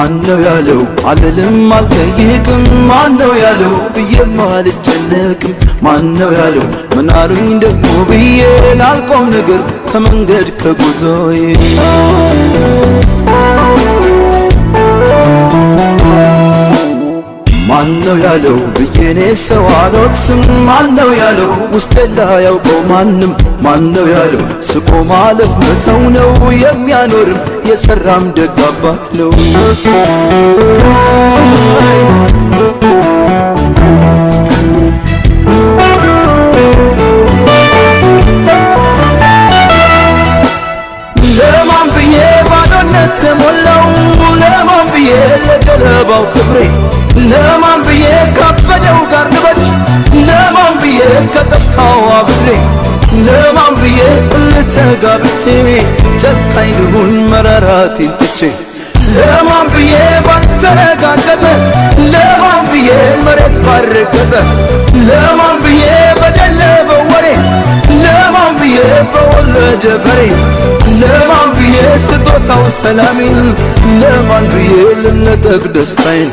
ማነው ያለው አልልም አልጠይቅም ማነው ያለው ብዬም አልጨነቅም ማነው ያለው ምን አሉኝ ደግሞ ብዬ ላልቆም ነገር ከመንገድ ከጉዞዬ ማነው ያለው ብዬኔ ሰው አልወቅስም ማነው ያለው ውስጤ ላያውቀው ማንም ማነው ያለው ስቆ ማለፍ መተው ነው የሚያኖርም የሰራም ደግ አባት ነው ለማን ብዬ ባዶነት ለሞላው ለማን ብዬ ለገለባው ክብሬ ለማን ብዬ ካበደው ጋር ልበድ ለማን ብዬ ከጠፋው አብሬ ለማን ብዬ ልተጋብቼ ጨካኝ ልሁን መራራቴን ትቼ ለማን ብዬ ባልተረጋገጠ ለማን ብዬ መሬት ባረገጠ ለማን ብዬ በደለ በወሬ ለማን ብዬ በወለደ በሬ ለማን ብዬ ስጦታው ሰላሜን ለማን ብዬ ልነጠቅ ደስታዬን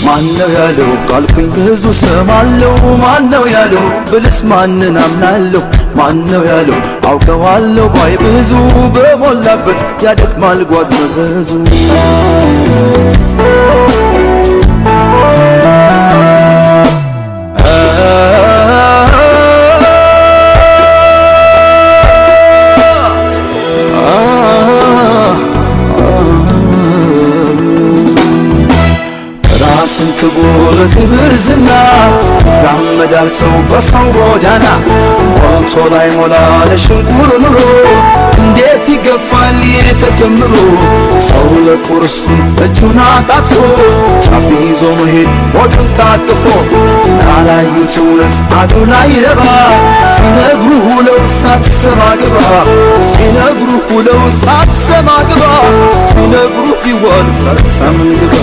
ማነው ያለው ቃልኩኝ ብዙ ሰማለው ማነው ያለው ብልስ ማንን አምናለሁ ማነው ያለው አውቀዋለሁ ባይ ብዙ በሞላበት ያደክማል ጓዝ መዘዙ ራስን ክቡር ክብር ዝና ያመዳል ሰው በሰው ጎዳና ሞልቶ ላይ ሞላ ለሽንቁር ኑሮ እንዴት ይገፋል ተጀምሮ ሰው ለቁርሱን እጁን አጣጥፎ ጫፍ ይዞ መሄድ ሆዱን ታቅፎ ላላዩት እውነት አዱ ላይ ረባ ሲነግሩ ውለው ሳትሰማ ግባ ሲነግሩ ውለው ሳትሰማ ግባ ሲነግሩ ይዋል ሳታምን ግባ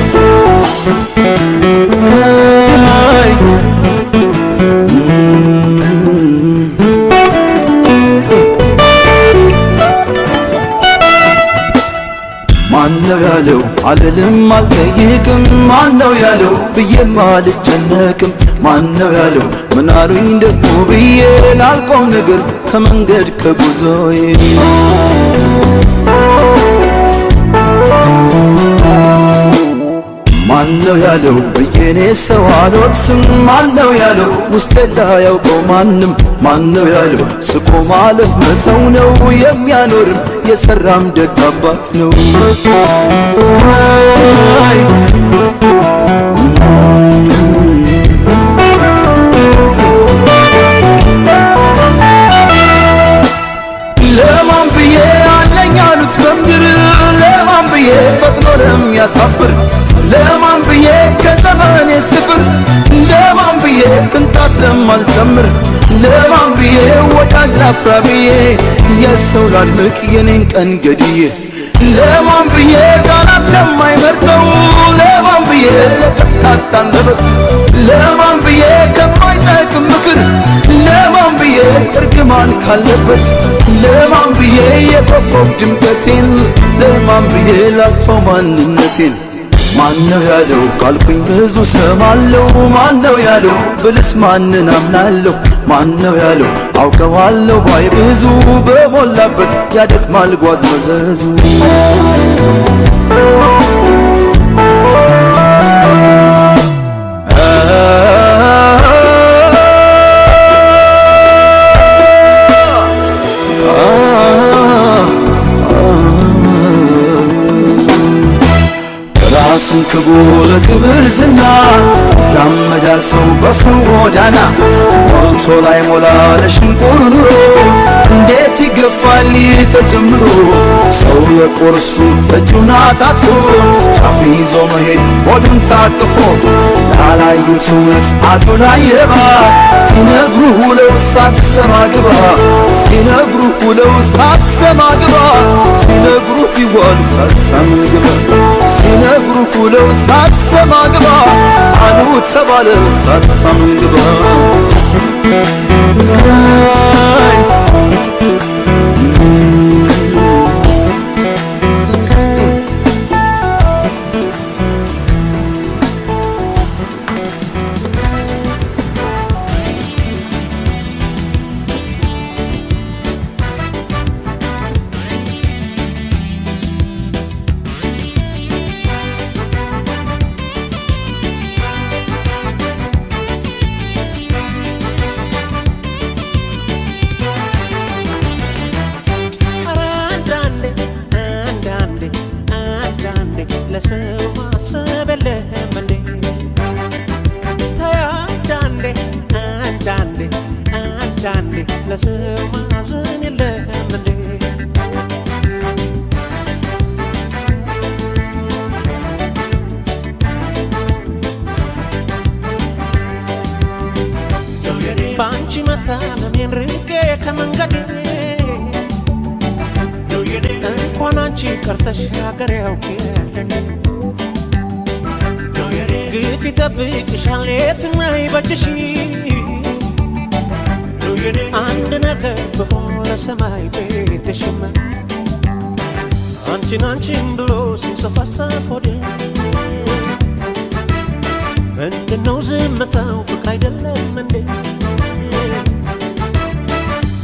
ማነው ያለው አልልም አልጠይቅም ማነው ያለው ብዬም አልጨነቅም ማነው ያለው ምን አሉኝ ደግሞ ብዬ ላልቆም ነገር ከመንገድ ከጉዞዬ ማነው ያለው ብዬኔ ሰው አልወቅስም ማነው ያለው ውስጤ ላያውቀው ማንም ማነው ያለው ስቆ ማለፍ መተው ነው የሚያኖርም የሰራም ደግ አባት ነው ለማን ብዬ አለኝ አሉት በምድር ለማን ብዬ ፈጥኖ ለሚያሳፍር ለማን ብዬ ከዘመኔ ስፍር ለማን ብዬ ቅንጣት ለማልጨምር ለማን ብዬ ወዳጅ ላፍራ ብዬ የሰው ላድምቅ የኔን ቀን ገድዬ ለማን ብዬ ቃላት ከማይመርጠው ለማን ብዬ ለቀጥታታ አንደበት ለማን ብዬ ከማይጠቅም ምክር ለማን ብዬ እርግማን ካለበት ለማን ብዬ የኮከብ ድምቀቴን ለማን ብዬ ላጥፈው ማንነቴን ማነው ያለው ቃልኩኝ ብዙ ሰማለው ማነው ያለው ብልስ ማንን አምናለሁ ማነው ያለው አውቀዋለሁ ባይ ብዙ በሞላበት ያደክማል ጓዝ መዘዙ ራስን ክቡር ክብር ዝና ያመዳል ሰው በሰው ጎዳና ሞልቶ ላይ ሞላ ለሽንቁር ኑሮ እንዴት ይገፋል ተጀምሮ ሰው የቁርሱ እጁን አጣጥፎ ጫፍ ይዞ መሄድ ሆዱን ታቅፎ ላላዩት እውነት አዱ ላይ ረባ ሲነግሩ ውለው ሳትሰማ ግባ ሲነግሩ ውለው ሳትሰማ ግባ ሲነግሩ ይዋል ሳታምን ግባ ሲነግሩ ውለው ሳትሰማ ግባ አሉ ተባለ ሳታምን ግባ ማሰብ የለም እንዴ ተይ አንዳንዴ አንዳንዴ አንዳንዴ ለሰው ማዘን የለም እንዴ ባንቺ መታመሜን ርቄ ከመንገዴ እንኳን አንቺ ቀርተሽ ሀገር ያውቅልኝ ግፍ ይጠብቅሻል የትም አይበጅሽ አንድ ነገር በሆነ ለሰማይ ቤትሽም አንቺን አንቺን ብሎ ሲንሰፋሰፍ ሆዴ ምንድነው ዝምታው ፍቅር አይደለም እንዴ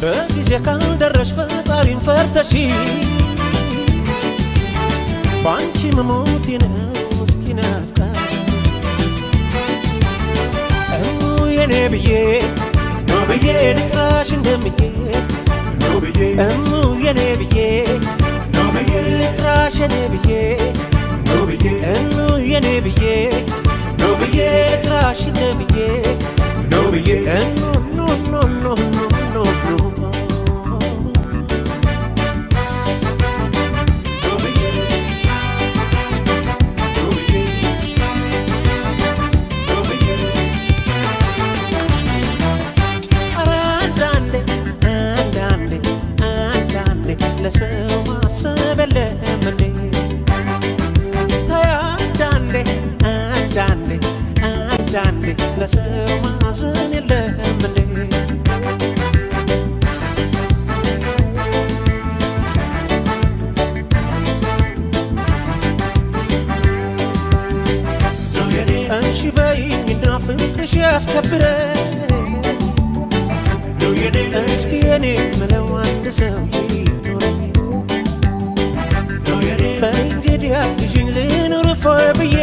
በጊዜ ካልደረሽ ፈጣሪን ፈርተሽ ባንቺ መሞቴ ነው ምስኪን አፍቃሪ የኔ ብዬ ነው ብዬ ልጥራሽ እንደምዬ ነው ብዬ የኔ ብዬ ነው ብዬ ልጥራሽ የኔ ብዬ ነው ብዬ የኔ ብዬ ነው ብዬ ልጥራሽ እንደምዬ ነው ብዬ no no no no no no ለሰው ማሰብ የለም እንዴ ተይ አንዳንዴ አንዳንዴ አንዳንዴ ለሰው ማዘን የለም እንዴ አንቺ በይኝና ፍቅርሽ ያስከብረኝ እስኪ የኔ ምለው አንድ ሰው በእንግዲህ አግዥኝ ልኑር ፎይ ብዬ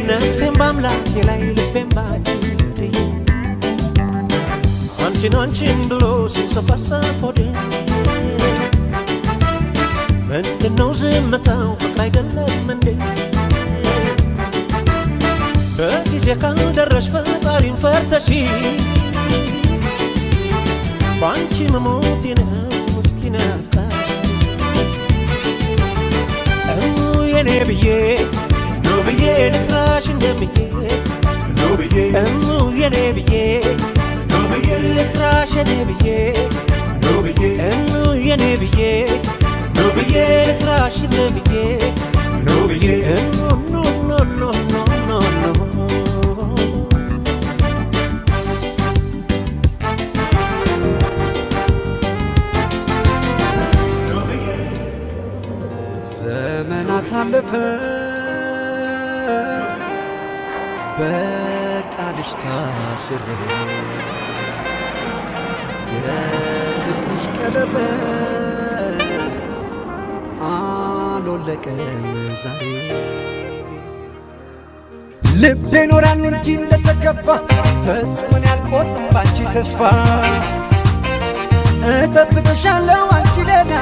ነፍሴን በአምላኬ ላይ ልቤን ባንቺ ጥዬ አንቺን አንቺን ብሎ ሲንሰፋሰፍ ሆዴ ምንድነው ዝምታው ፍቅር አይደለም እንዴ በጊዜ ካልደረሽ ፈጣሪን ፈርተሽ ባንቺ መሞቴ ነው ምስኪን አፍቃሪ የኔ ብዬ ነው ብዬ ልጥራሽ እንደምዬ ነው ብዬ የኔ ብዬ ነው ብዬ ልጥራሽ የኔ ብዬ ነው ብዬ የኔ ብዬ ነው ብዬ ልጥራሽ እንደምዬ ነው ብዬ no no no no no no ዘመናት አለፈ በቃልሽ ታስሬ የፍቅርሽ ቀለበት አልወለቀም ዛሬ ልቤ ኖራል እንጂ እንደተከፋ ፈጽሞን ያልቆርጥም ባንቺ ተስፋ እጠብቅሻለሁ አንቺ ደህና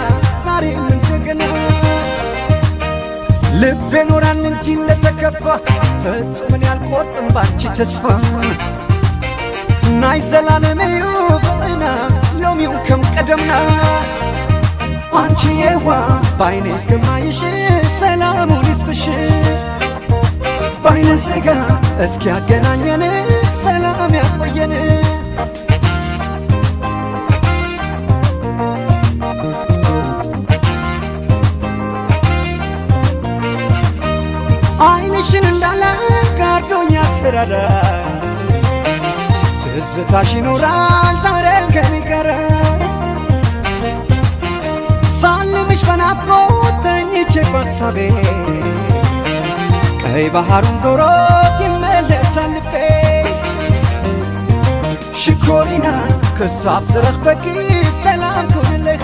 ዛሬ እንደገና ልቤ ኖራል እንጂ እንደተከፋ ፈጽሞን ያልቆርጥም ባንቺ ተስፋ ናይ ዘላለምዩ ፍቅርና ሎሚውን ከም ቀደምና አንቺ የዋ ባይኔ እስከማይሽ ሰላሙን ይስጥሽ ባይነ ስጋ እስኪ ያገናኘን ሰላም ያቆየን አይንሽን እንዳለ ጋርዶኛ ተራራ ትዝታሽ ይኖራል ዛሬ ከኔ ጋር ሳልምሽ በናፍቆት ተኝቼ ባሳቤ ቀይ ባህሩን ዞሮ ይመለሳል ልቤ ሽኮሪና ክሳብ ዝረኽበኪ ሰላም ኩንለኺ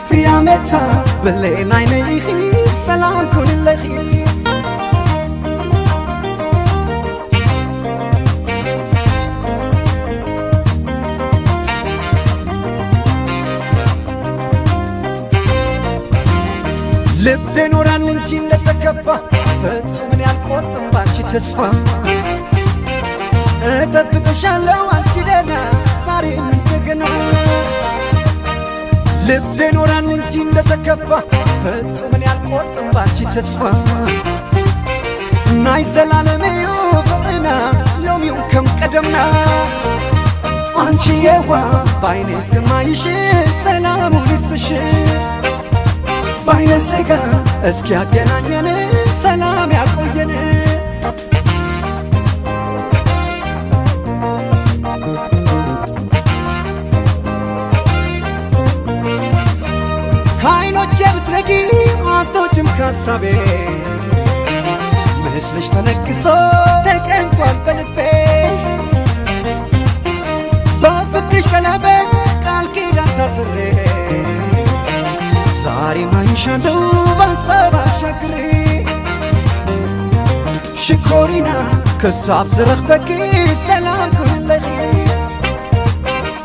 ፊያሜታ ብሌን ዓይነይኺ ሰላም ኩንለኺ ልቤ ኖራል እንጂ እንደተከፋ ፍጹምን ያልቆርጥም ባንቺ ተስፋ እጠብቅሻለሁ አንቺ ደህና ዛሬም እንደገና ልቤ ኖራል እንጂ እንደተከፋ ፍጹምን ያልቆርጥም ባንቺ ተስፋ ናይ ዘላለምዩ ፍቅርና ሎሚው ከም ቀደምና አንቺ የዋ ባይኔ እስከማይሽ ሰላሙን ይስጥሽ ባይነ ስጋ እስኪ ያገናኘን ሰላም ያቆየን ከዓይኖቼ ብትረጊ አትወጪም ከሀሳቤ ምስልሽ ተነግሶ ተቀንቷል በልቤ በፍቅርሽ ቀለበት ቃል ኪዳን ታስሬ ዛሬ ማይሻለው በሀሳብ አሻግሬ ሽኮሪና ክሳብ ዝረኽበኪ ሰላም ኩለኺ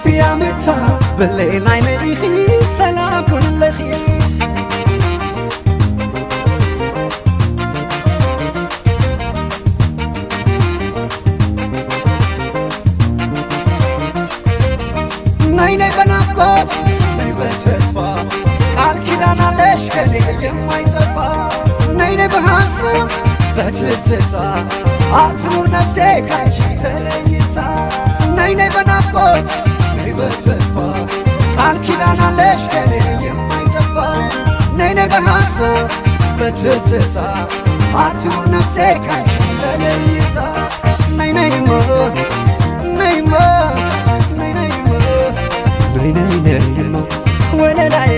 ፊያመታ ብሌን ዓይነኢኺ ሰላም ኩለኺ ናይ ናይ በናፍቆት ናይ በተስፋ ቃል ኪዳን አለሽ ከኔ የማይጠፋ ናይ ናይ በሐሳብ በትዝታ አትኑር ነፍሴ ካንቺ ተለይታ ናይ ናይ በናፍቆት ናይ በተስፋ ቃል ኪዳን አለሽ ከኔ የማይጠፋ ናይ ናይ በሐሳብ በትዝታ አትኑር ነፍሴ ካንቺ ተለይታ ናይ ናይማ ናይማ ናይ ናይማ ናይ ናይ ናይማ ወለላይ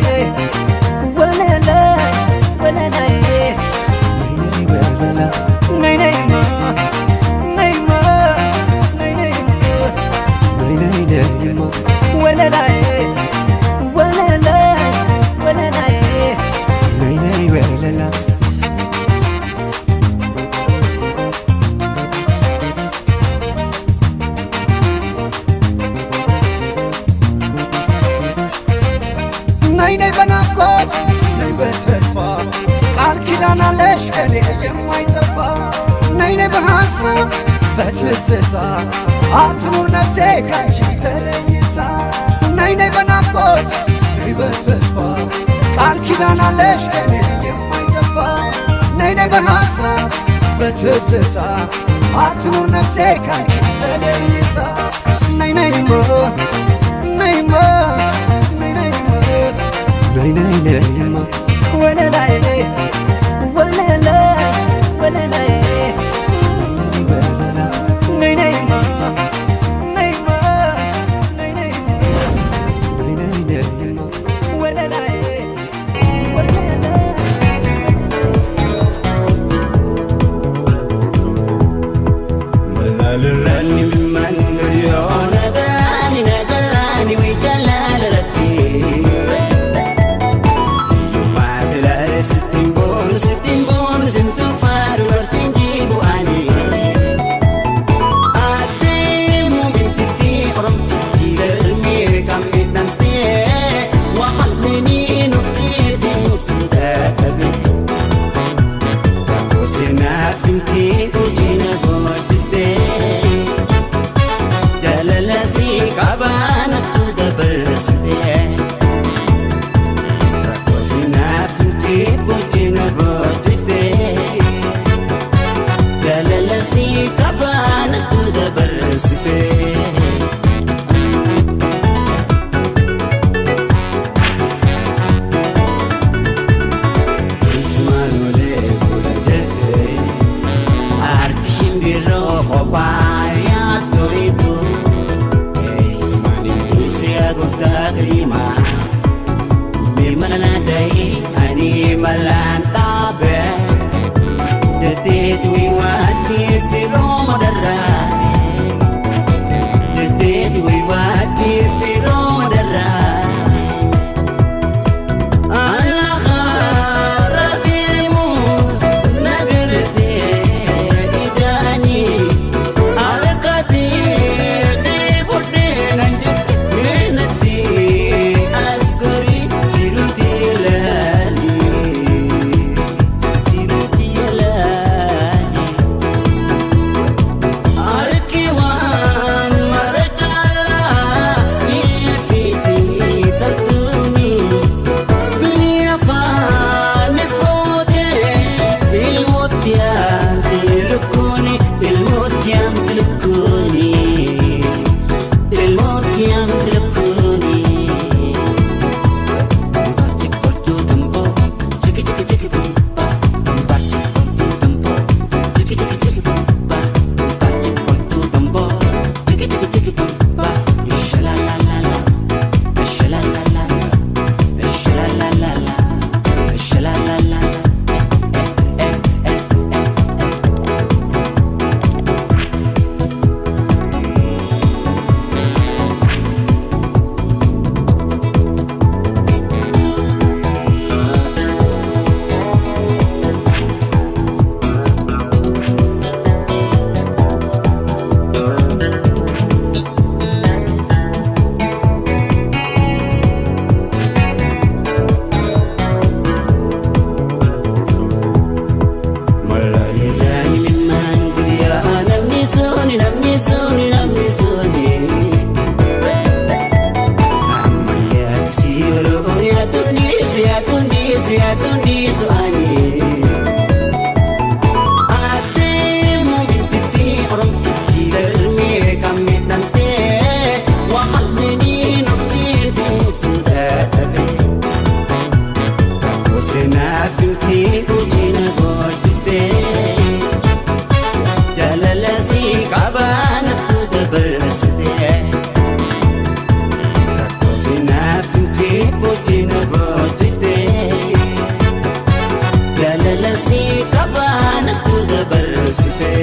ወለላይ ወለላይ ናይ ናይማ ናይማ ናይ ናይማ ናይ ናይ ናይማ ወለላይ ወለላይ ወለላይ ናይ ናይ ወለላ ናይ ናይ በናፍቆት ናይ በተስፋ ቃል ኪዳን አለሽ ከኔ የማይጠፋ ናይ ናይ በሐሳብ በትዝታ አትኑር ነፍሴ ካንቺ ተለይታ ናይ ናይ በናፍቆት ናይ በተስፋ ቃል ኪዳን አለሽ ከኔ የማይጠፋ ናይ ናይ በሐሳብ በትዝታ አትኑር ነፍሴ ካንቺ ተለይታ ናይ ናይማ ናይማ ናይ ናይ ናይማ ወለላይ ወለላይ ወለላይ ናይ ናይማ ናይማ ናይ ናይማ ናይ ናይ ናይማ ወለላይ መላልራኒ ብማን የሆነ ዳኒ ነገራኒ ወይ ጀላል ረቢ Finti, ujina, go, pucina botte jalalasi qabana tudabrasde rakosina finti pucina botte jalalasi qabana tudabrasde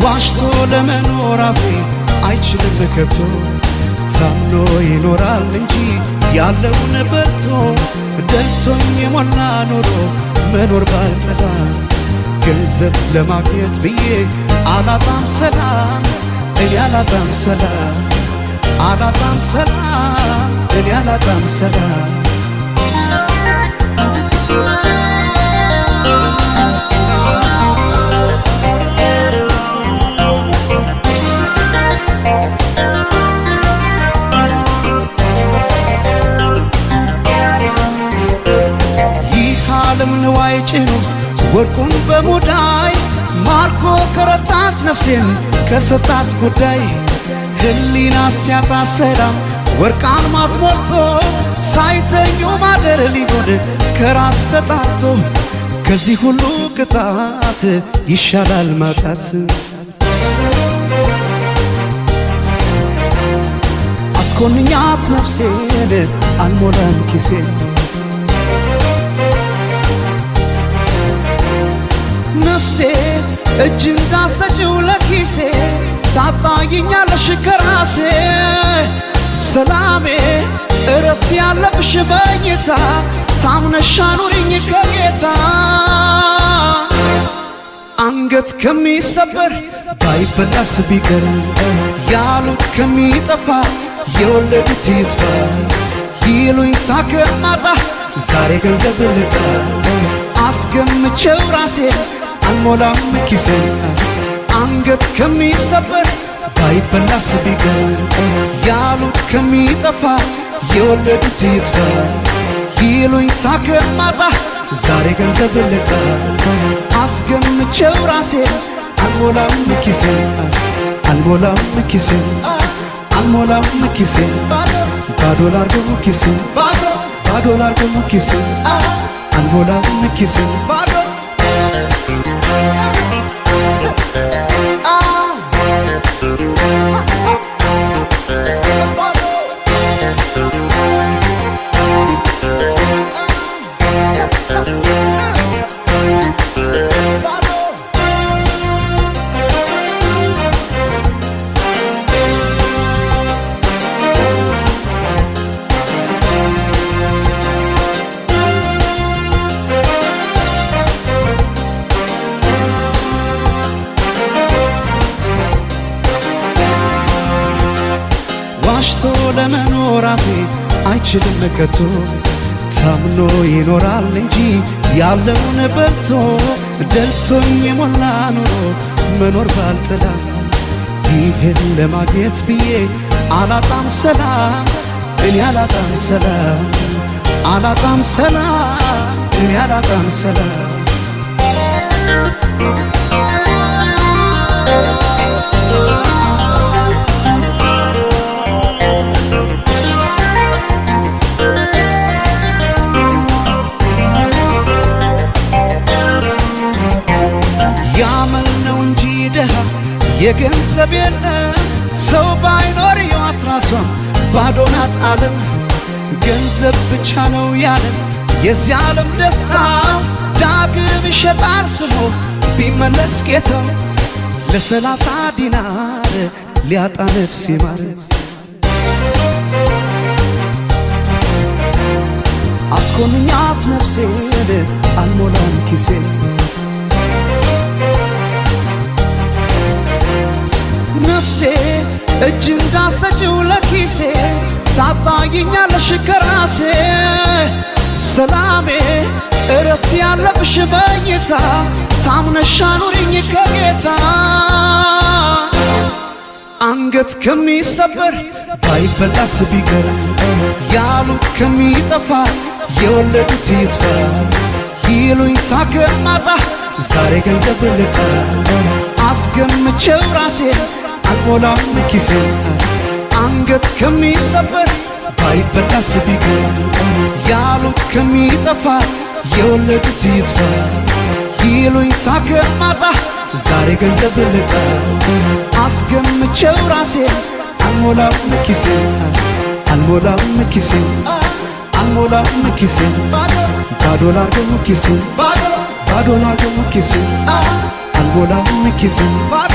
ዋሽቶ ለመኖር አፌ አይችልም ከቶ ታምኖ ይኖራል እንጂ ያለውን በልቶ ደልቶኝ የሞላ ኖሮ መኖር ባልጠላ ገንዘብ ለማግኘት ብዬ አላጣም ሰላም እኔ አላጣም ሰላም አላጣም ሰላም እኔ አላጣም ሰላም ንዋይ ጭኖ ወርቁን በሙዳይ ማርኮ ከረታት ነፍሴን ከሰጣት ጉዳይ ህሊና ሲያጣ ሰላም ወርቅ አልማዝ ሞልቶ ሳይተኙ ማደር ሊሆን ከራስ ተጣቶ ከዚህ ሁሉ ቅጣት ይሻላል ማጣት አስኮንኛት ነፍሴን አልሞላም ኪሴን ነፍሴ እጅ እንዳሰጭው ለኪሴ ታጣይኛለሽ ከራሴ ሰላሜ እረፍት ያለብሽ በኝታ ታምነሽ አኑሪኝ ከጌታ አንገት ከሚሰበር ባይበላስ ቢቀር ያሉት ከሚጠፋ የወለዱት ይጥፋ ይሉኝታ ከማጣ ዛሬ ገንዘብ ልጣ አስገምቼው ራሴ አልሞላም ኪሴን አንገት ከሚሰበር ባይበላስ ቢቀር ያሉት ከሚጠፋ የወለዱት ይጥፋ ይሉኝታ ከማጣ ዛሬ ገንዘብ ልጣ አስገምቼው ራሴ አልሞላም ኪሴን አልሞላም ኪሴን አልሞላም ኪሴን ባዶ ላርገው ኪሴን ባዶ ላርገው ኪሴን አልሞላም ኪሴን ባዶ አይችልም ከቶ ታምኖ ይኖራል እንጂ ያለውን በልቶ ደልቶኝ የሞላ ኑሮ መኖር ባልጠላ ይህን ለማግኘት ብዬ አላጣም ሰላም እኔ አላጣም ሰላም አላጣም ሰላም እኔ አላጣም ሰላም ያመልነው እንጂ ደሃ የገንዘብ የለም ሰው ባይኖር ሕይወት ራሷን ባዶ ናት ዓለም ገንዘብ ብቻ ነው ያለን የዚህ ዓለም ደስታ ዳግም ይሸጣል ስሞ ቢመለስ ጌታው ለ30 ዲናር ሊያጣ ነፍስ ይማር አስኮንኛት ነፍሴን አልሞላም ኪሴ ነፍሴ እጅ እንዳሰጭው ለኪሴ ታጣይኛለሽ ከራሴ ሰላሜ እረፍት ያለብሽ መኝታ ታምነሽ አኑሪኝ ከጌታ አንገት ከሚሰበር ባይበላስ ቢቀር ያሉት ከሚጠፋ የወለዱት ይጥፋ ይሉኝታ ከማጣ ዛሬ ገንዘብ ልጣ አስገምቼው ራሴ አልሞላም ኪሴ አንገት ከሚሰበር ባይበላስ ቢቀር ያሉት ከሚጠፋ የወለዱት ይጥፋ ይሉኝታ ከማጣ ዛሬ ገንዘብ ልጣ አስገምቼው ራሴ አልሞላም ኪሴ አልሞላም ኪሴ አልሞላም ኪሴ ባዶ ላርገው ኪሴ ባዶ ላርገው ኪሴ አልሞላም ኪሴ ባዶ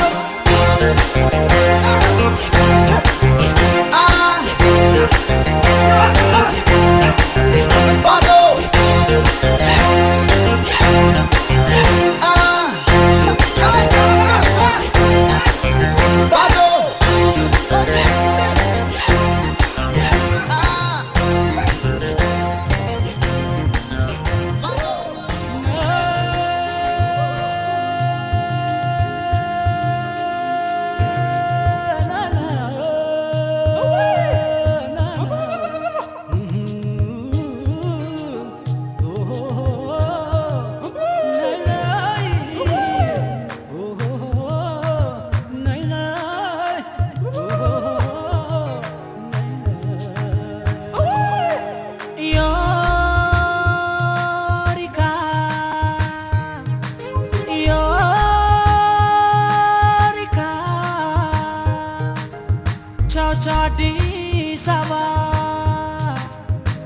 አዲስ አበባ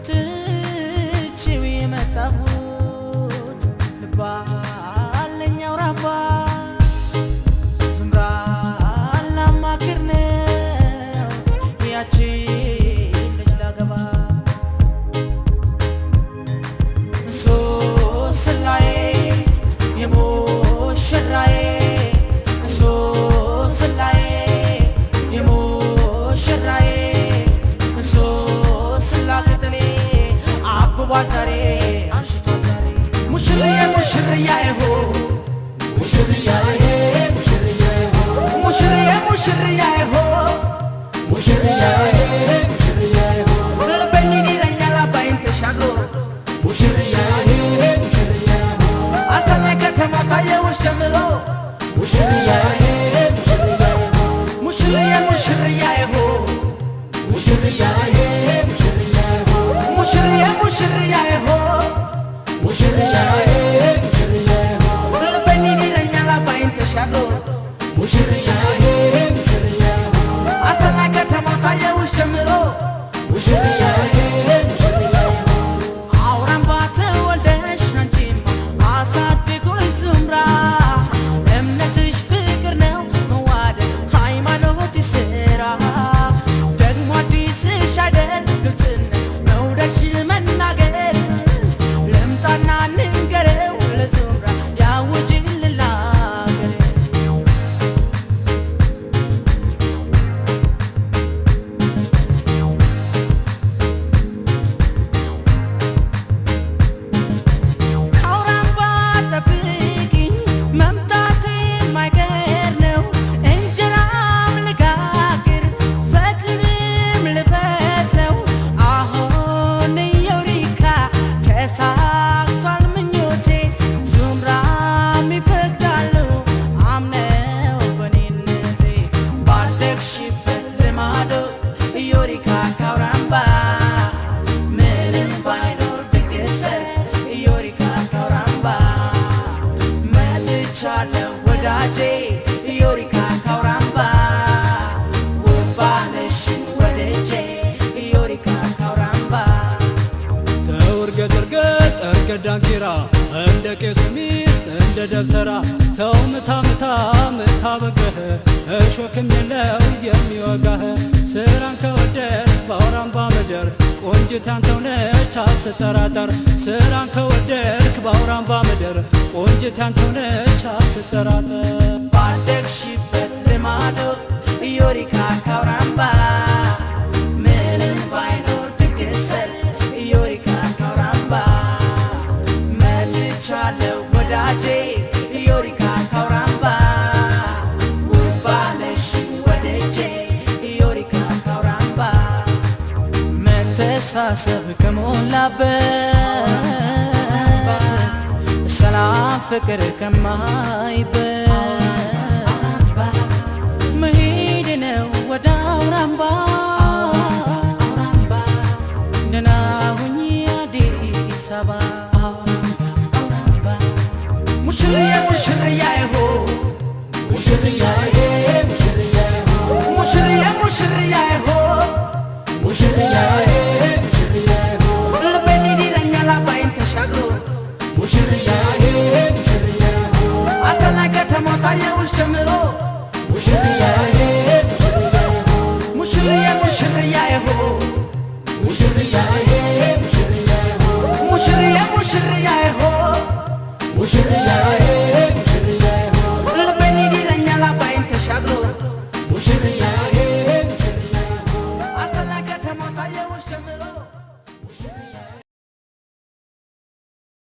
ትቼው የመጣሁት ልባለኝ አውራባ ዝምራ ላማክር ነው ያቺን ልጅ ላገባ ሶስላዬ የሙሽራዬ ሶስላዬ የሙሽራዬ ሶስላ ቅጠሌ አብቧል ዛሬ አንሽቷል ዛሬ ሙሽርዬ ሙሽርያዬ ሆ ሙሽርያዬ ሙሽርያዬ ሆ ሙሽርዬ ሙሽርያዬ ሆ ሙሽርያዬ ሙሽርያዬ ሆ ልቤን ይለኛል አባይን ተሻግሮ ሙሽርያዬ ሙሽርያዬ ሆ አስታላይ ከተማ ታየውሽ ጀምሮ ሙሽርያዬ ሙሽርያዬ ሆ ሙሽርዬ ሙሽርያዬ ሆ ሙሽርያዬ ሙሽርያዬ ሆ ሙሽርዬ ሙሽርያዬ ሆ ሙሽርያዬ ሙሽርያዬ ሆ ልቤን ይለኛል አባይን ተሻግሮ ሙሽርያዬ ሙሽርያዬ ሆ አስታላይ ከተማ ታየውሽ ጀምሮ ሙሽርያዬ ሙሽርያዬ ሆ አውራምባ ተወልደሽ አንቺማ አሳድጎሽ ዝምራ እምነትሽ ፍቅር ነው መዋደድ ሃይማኖት ይስራ ደግሞ አዲስሽ አይደል ግልጽነት መውደድሽ መናገር ልምጣና ንገረው ለዝምራ ያውጅልን ላገር ዳንኪራ እንደ ቄስ ሚስት እንደ ደብተራ ተው ምታ ምታ ምታ በገህ እሾክም የለው የሚወጋህ ስራን ከወደድ ባውራምባ ምድር ቆንጅት ያንተው ነች አትጠራጠር ስራን ከወደድክ ባውራምባ ምድር ቆንጅት ያንተው ነች አትጠራጠር ባደግሽበት ልማዶ ዮሪካ ካውራምባ ምንም ባይኖር ድግሰል ዮሪካ ካውራምባ መጥቻለሁ ወዳጄ ዮሪካ ካውራምባ ውባነሽ ወደጄ ዮሪካ ካውራምባ መተሳሰብ ከሞላበት ሰላም ፍቅር ከማይበት መሄድ ነው ወደ አውራምባ ደህና ሁኚ አዲስ አበባ ሙሽርዬ ሙሽርያዬ ሆ ሙሽርያዬ ሙሽርያዬ ሆ ሙሽርዬ ሙሽርያዬ ሆ ሙሽርያዬ ሙሽርያዬ ሆ ልቤን ይለኛል አባይን ተሻግሮ ሙሽርያዬ ሙሽርያዬ ሆ አስተናገ ተሞታየውሽ ጀምሮ ሙሽርያዬ ሙሽርያዬ ሆ ሙሽርዬ ሙሽርያዬ ሆ ሙሽርያዬ ሙሽርያዬ ሆ ሙሽርዬ ሙሽርያዬ ሆ ሙሽርያዬ